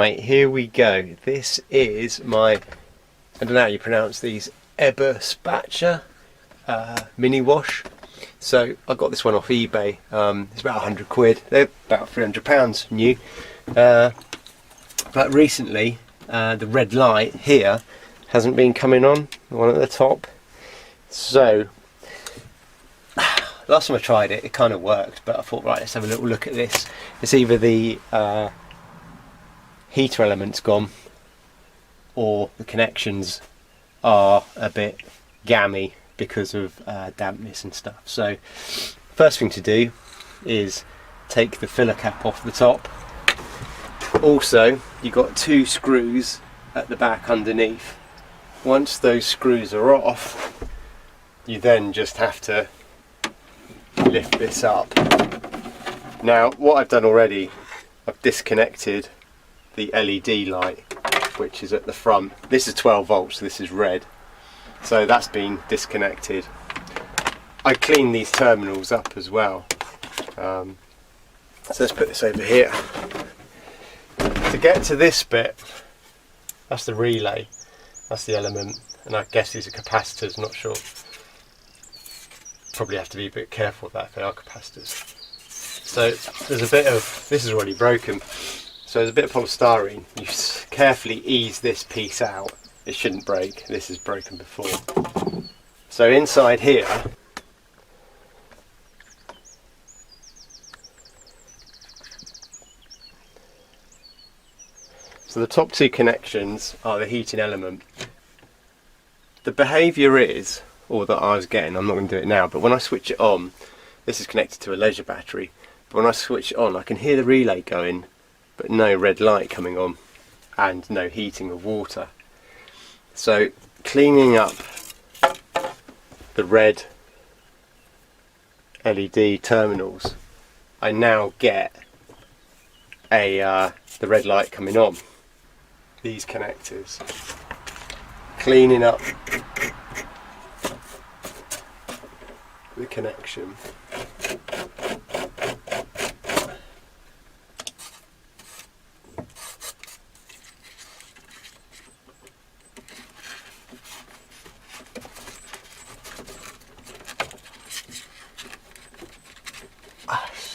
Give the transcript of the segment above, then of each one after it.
Right, here we go. This is my, I don't know how you pronounce these, Eberspacher MiniWash. So I got this one off eBay. It's about 100 quid. They're about £300 new. But recently the red light here hasn't been coming on, the one at the top. So last time I tried it, it kind of worked, but I thought, right, let's have a little look at this. It's either the heater element's gone or the connections are a bit gammy because of dampness and stuff. So first thing to do is take the filler cap off the top. Also, you've got two screws at the back underneath. Once those screws are off, you then just have to lift this up. Now what I've done already, I've disconnected the LED light which is at the front. This is 12 volts, so this is red, so that's been disconnected. I cleaned these terminals up as well, so let's put this over here. To get to this bit, that's the relay, that's the element, and I guess these are capacitors, not sure. Probably have to be a bit careful of that if they are capacitors. So there's a bit of, this is already broken, so there's a bit of polystyrene. You carefully ease this piece out. It shouldn't break, this is broken before. So inside here, so the top two connections are the heating element. The behaviour is, or that I was getting, I'm not going to do it now, but when I switch it on, this is connected to a leisure battery, but when I switch it on I can hear the relay going, but no red light coming on and no heating of water. So cleaning up the red LED terminals, I now get the red light coming on. These connectors, cleaning up the connection.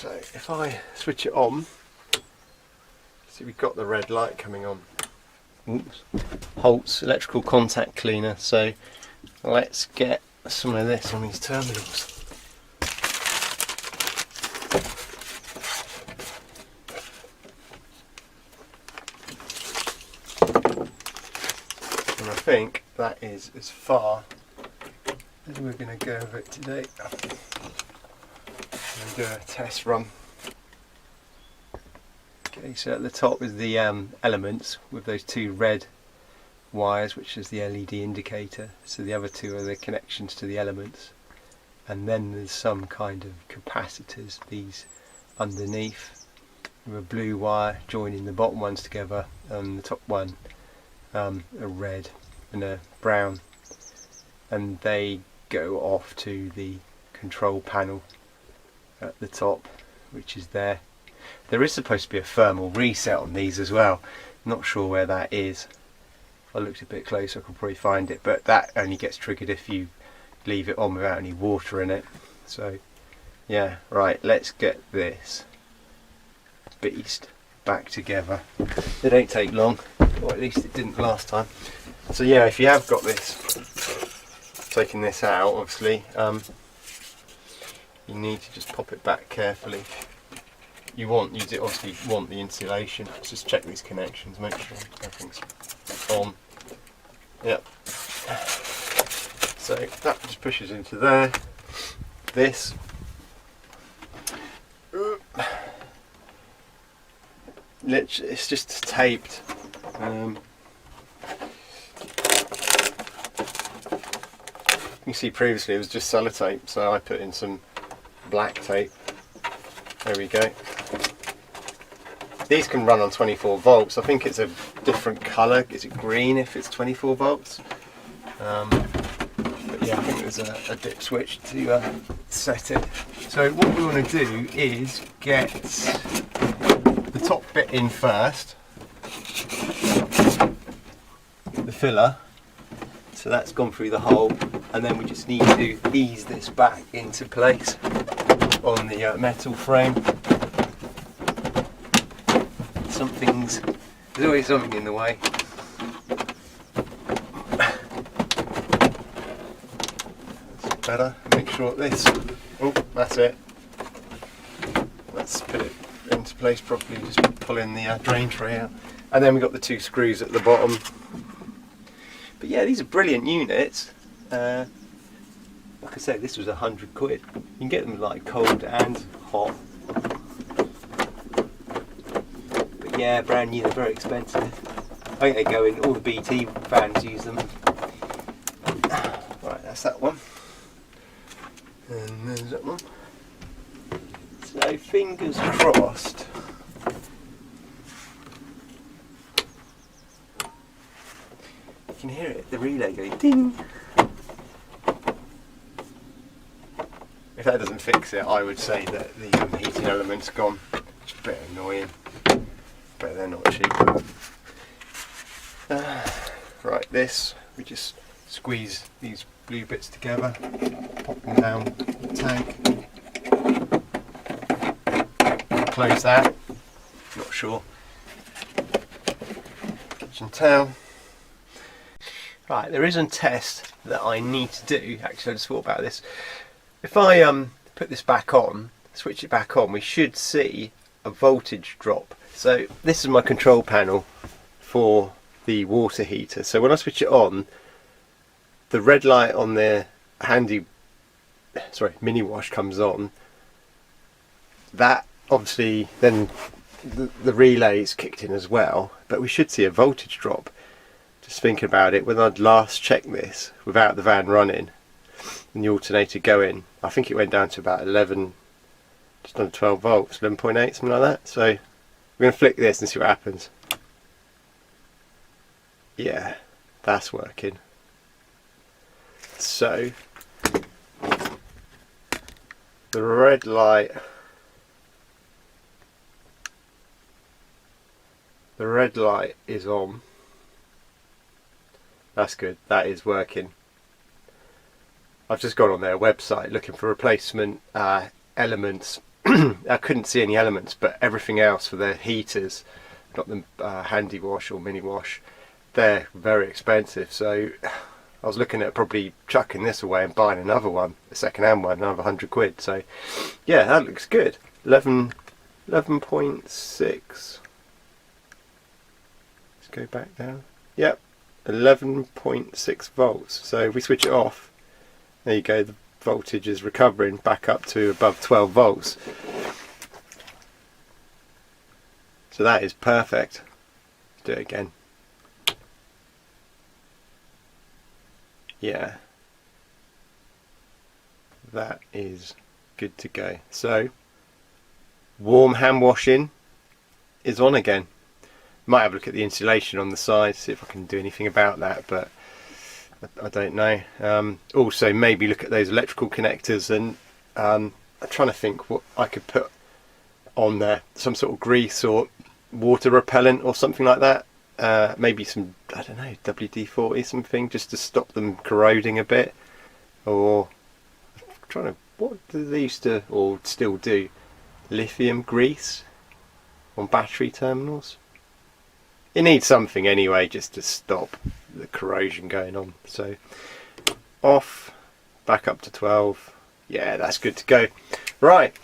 So if I switch it on, see we've got the red light coming on. Oops. Holt's electrical contact cleaner, so let's get some of this on these terminals. And I think that is as far as we're going to go with it today. I'm going to do a test run. Okay, so at the top is the elements with those two red wires, which is the LED indicator. So the other two are the connections to the elements, and then there's some kind of capacitors, these underneath, with a blue wire joining the bottom ones together, and the top one a red and a brown, and they go off to the control panel at the top, which is there. There is supposed to be a thermal reset on these as well. Not sure where that is. If I looked a bit closer I could probably find it, but that only gets triggered if you leave it on without any water in it. So yeah, right, let's get this beast back together. It don't take long, or at least it didn't last time. So yeah, if you have got this, taking this out obviously, you need to just pop it back carefully. You obviously want the insulation. Let's just check these connections, make sure everything's on. Yep. So that just pushes into there. This it's just taped. You can see previously it was just sellotape, so I put in some black tape. There we go. These can run on 24 volts. I think it's a different colour. Is it green if it's 24 volts? But yeah, I think there's a dip switch to set it. So what we want to do is get the top bit in first. the filler. So that's gone through the hole, and then we just need to ease this back into place on the metal frame. There's always something in the way. That's better. Make sure this. Oh, that's it. Let's put it into place properly. Just pulling the drain tray out, and then we've got the two screws at the bottom. But yeah, these are brilliant units. Like I said, this was £100. You can get them like cold and hot. But yeah, brand new, they're very expensive. I think they go in, all the BT fans use them. Right, that's that one. And there's that one. So fingers crossed. You can hear it, the relay going ding. If that doesn't fix it, I would say that the heating element's gone. It's a bit annoying, but they're not cheap. Right, this, we just squeeze these blue bits together, pop them down the tank, close that, not sure. Kitchen towel. Right, there is a test that I need to do. Actually, I just thought about this. If I put this back on, switch it back on, we should see a voltage drop. So this is my control panel for the water heater. So when I switch it on, the red light on the MiniWash comes on. That obviously then the relay is kicked in as well, but we should see a voltage drop. Just thinking about it, when I'd last checked this without the van running and the alternator going, I think it went down to about 11, just under 12 volts, 11.8, something like that. So we're going to flick this and see what happens. Yeah, that's working. So the red light is on. That's good, that is working. I've just gone on their website looking for replacement elements. I couldn't see any elements, but everything else for their heaters, got them handy wash or mini wash, they're very expensive. So I was looking at probably chucking this away and buying another one, a second-hand one, another £100. So yeah, that looks good. 11.6. Let's go back down. Yep, 11.6 volts. So if we switch it off, there you go, the voltage is recovering back up to above 12 volts. So that is perfect. Let's do it again. Yeah, that is good to go. So warm hand washing is on again. Might have a look at the insulation on the side, see if I can do anything about that, but I don't know. Also maybe look at those electrical connectors, and I'm trying to think what I could put on there, some sort of grease or water repellent or something like that. Maybe some, I don't know, WD-40 something, just to stop them corroding a bit. Or I'm trying to, what do they used to or still do? Lithium grease on battery terminals. You need something anyway just to stop the corrosion going on. So off, back up to 12. Yeah, that's good to go. Right,